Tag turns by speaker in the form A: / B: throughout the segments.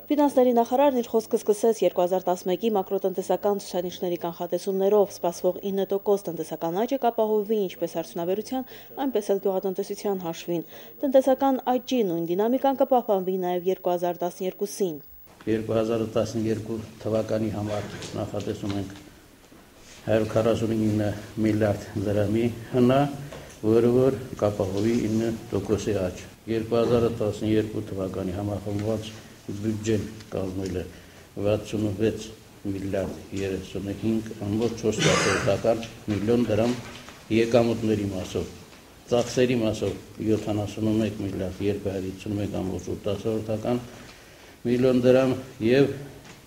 A: Ֆինանսների նախարարն իր խոսքը սկսեց 2011-ի մակրոտնտեսական ցուցանիշների կանխատեսումներով սպասվող 9% տնտեսական աճը կապահովվի ինչպես արդյունաբերության, այնպես էլ գյուղատնտեսության հաշվին։ Տնտեսական աճի նույն դինամիկան կպահպանվի նաև 2012-ին։
B: 2012 թվականի համար նախատեսում ենք 149 միլիարդ դրամի հնա, որը կապահովի 9% աճ։ 2012 թվականի համախմբված բյուջեն կազմել է 66 միլիարդ 35.4 միլիոն դրամ եկամուտների մասով, ծախսերի մասով 71 միլիարդ 251.8 միլիոն դրամ և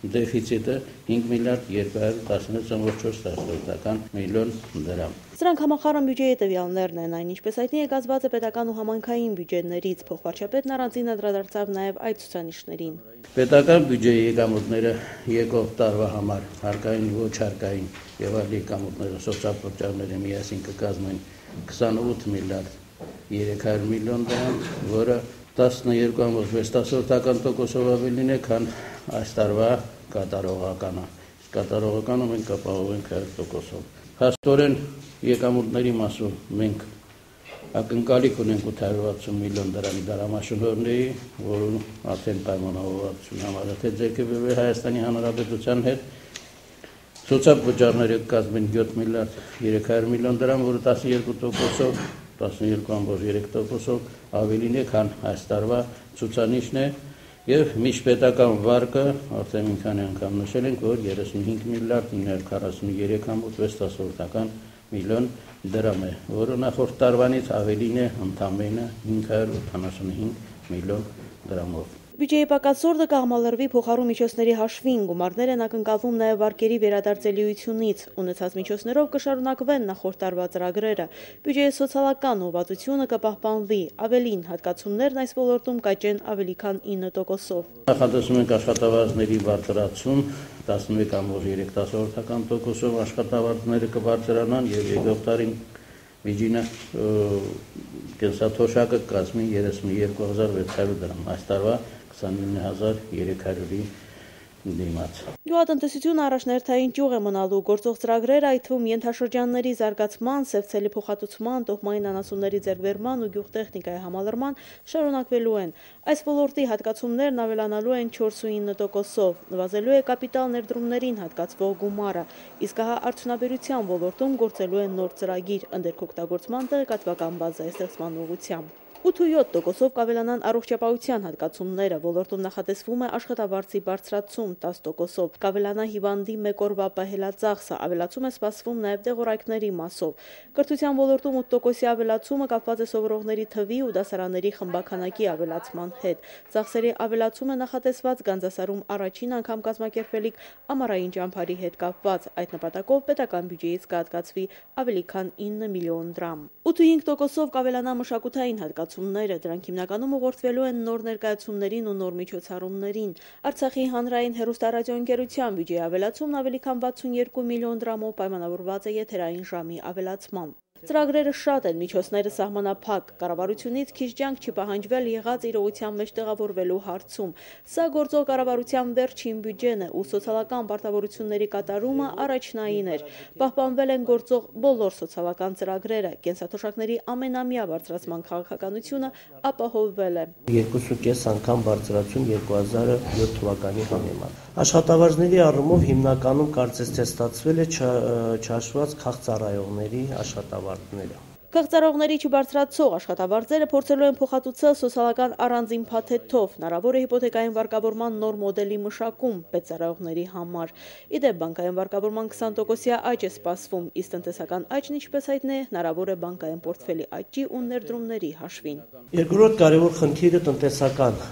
B: դեֆիցիտը 5 միլիարդ 216.4 միլիոն դրամ։
A: Սրանք համախառն բյուջեի տվյալներն են, այն ինչպես հայտնի է կազմված է պետական ու համայնքային բյուջեներից, փոխվարչապետն առանձին անդրադարձավ նաև այդ ցուցանիշներին։
B: Պետական բյուջեի եկամուտները եկող տարվա համար հարկային ոչ հարկային եւ այլ եկամուտները սոցիալ միասին կկազմեն 28 միլիարդ 300 միլիոն դրամ, որը 12.6% ավելին է, քան այս տարվա կատարողականը։ Կատարողականը մենք կապահովենք 100%։ Փաստորեն եկամուտների մասով մենք ակնկալիք ունենք 860 միլիոն դրամի դրամաշնորհների, որը արդեն պայմանավորվածություն համարաթե ձեռքբերվել է Հայաստանի Հանրապետության հետ։ Սոցիալ կազմեն 7 միլիարդ 300 միլիոն դրամ, որը 12.3% ավելին է, քան այս տարվա ցուցանիշն է, եւ միջպետական վարկը արդեն մի քանի անգամ նշել ենք, որ 35 միլիարդ 943.6 միլիոն դրամ է, որը նախորդ տարվանից ավելին է ընդամենը 585 միլիոն դրամով։
A: Բյուջեի պակասորդը կհամալրվի փոխառու միջոցների հաշվին, գումարներ են ակնկալվում նաև վարկերի վերադարձելիությունից, ունեցած միջոցներով կշարունակվեն նախորդ տարվա ծրագրերը, բյուջեի սոցիալական ուղղվածությունը կպահպանվի, ավելին հատկացումներն այս ոլորտում կաճեն ավելի քան 9%-ով։
B: Նախատեսում ենք աշխատավարձների բարձրացում 11.3%-ով աշխատավարձները կբարձրանան եւ եկող տարին միջինը կենսաթոշակը կազմի 32.600 դրամ, այս տարվա 29.300-ի դիմաց։
A: Գյուղատնտեսությունը առաջնահերթային ճյուղ է մնալու, գործող ծրագրերը, այդ թվում ենթաշրջանների զարգացման, սև-ցելի փոխհատուցման, տոհմային անասունների ձեռքբերման ու գյուղտեխնիկայի համալրման շարունակվելու են։ Այս ոլորտի հատկացումներն ավելանալու են 4.9%-ով, նվազելու է կապիտալ ներդրումներին հատկացվող գումարը, իսկ հա արդյունաբերության ոլորտում գործելու են նոր ծրագիր, ընդերքօգտագործման տեղեկատվական բազայի ստեղծման ուղղությամբ։ 8.7%-ով կավելանան առողջապահության հատկացումները, ոլորտում նախատեսվում է աշխատավարձի բարձրացում 10%-ով, կավելանա հիվանդի մեկ օրվա պահելածախսը, ավելացում է սպասվում նաև դեղորայքների մասով։ Կրթության ոլորտում 8%-ի ավելացումը կապված է սովորողների թվի ու դասարանների խմբաքանակի ավելացման հետ։ Ծախսերի ավելացում է նախատեսված Գանձասարում առաջին անգամ կազմակերպվելիք ամառային ճամփարի հետ կապված, այդ նպատակով պետական բյուջեից կհատկացվի ավելի քան 9 միլիոն դրամ։ 8.5%-ով կավելանա մշակութային հատկացումները, դրանք հիմնականում ուղղորդվելու են նոր ներկայացումներին ու նոր միջոցառումներին։ Արցախի հանրային հեռուստառադիոընկերության բյուջեի ավելացումն ավելի քան 62 միլիոն դրամով պայմանավորված է եթերային ժամի ավելացմամբ։ Ծրագրերը շատ են, միջոցները սահմանափակ, կառավարությունից քիչ ջանք չի պահանջվել եղած իրողության մեջ տեղավորվելու հարցում։ Սա գործող կառավարության վերջին բյուջեն է ու սոցիալական պարտավորությունների կատարումը առաջնային էր։ Պահպանվել են գործող բոլոր սոցիալական ծրագրերը, կենսաթոշակների ամենամյա բարձրացման քաղաքականությունը ապահովվել է։
C: 2.5 անգամ բարձրացում 2007 թվականի համեմատ։ Աշխատավարձների առումով հիմնականում կարծես թե ստացվել է չհաշված քաղծառայողների աշխատավարձները։
A: Քաղծառողների չբարձրացող աշխատավարձերը փորձելու են փոխհատուցել սոցիալական առանձին փաթեթով, հնարավոր է հիպոթեկային վարկավորման նոր մոդելի մշակում պետծառայողների համար։ Իդեպ բանկային վարկավորման 20%-ի աճ է սպասվում, իսկ տնտեսական աճն ինչպես հայտնի է, հնարավոր է բանկային պորտֆելի աճի ու ներդրումների հաշվին։
C: Երկրորդ կարևոր խնդիրը տնտեսական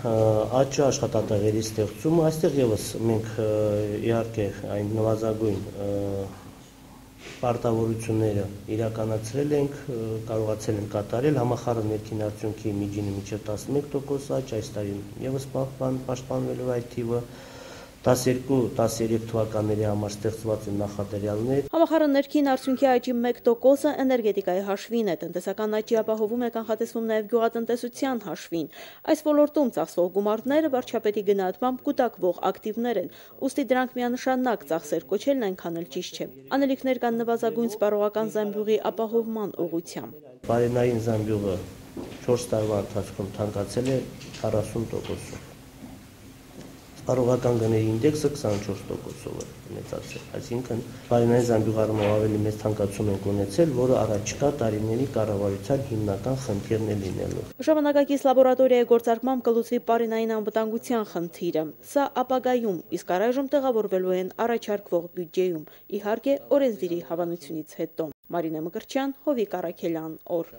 C: աճը, աշխատատեղերի ստեղծումը, այստեղ եւս մենք իհարկե այն նվազագույն պարտավորությունները իրականացրել ենք, կարողացել ենք կատարել համախառն ներքին արդյունքի միջինը մինչև 11% աճ, այս տարի եւս պաշտպանվելու այդ թիվը, 12-13 թվականների համար ստեղծված են նախադրյալներ։
A: Համախառն ներքին արդյունքի աճի 1%-ը էներգետիկայի հաշվին է, տնտեսական աճի ապահովում է կանխատեսվում նաև գյուղատնտեսության հաշվին։ Այս ոլորտում ծախսվող գումարները վարչապետի գնահատմամբ կուտակվող ակտիվներ են, ուստի դրանք միանշանակ ծախսեր կոչելն այնքան էլ ճիշտ չէ։ Անելիքներ կան նվազագույն սպառողական զամբյուղի ապահովման ուղղությամբ։
C: Բարենային զամբյուղը 4 տարվա ընթացքում թանկացել է 40%-ով։ Սպառողական գների ինդեքսը 24%-ով է մեծացել, այսինքն բարենային զամբյուղարումով ավելի մեծ թանկացում ենք ունեցել, որը առաջիկա տարիների կառավարության հիմնական խնդիրն է լինելու։
A: Ժամանակակից լաբորատորիայի գործարկմամբ կլուծվի բարենային անվտանգության խնդիրը։ Սա ապագայում, իսկ առայժմ տեղավորվելու են առաջարկվող բյուջեում, իհարկե օրենսդիրի հավանությունից հետո։ Մարինե Մկրտչյան, Հովիկ Առաքելյան, օր։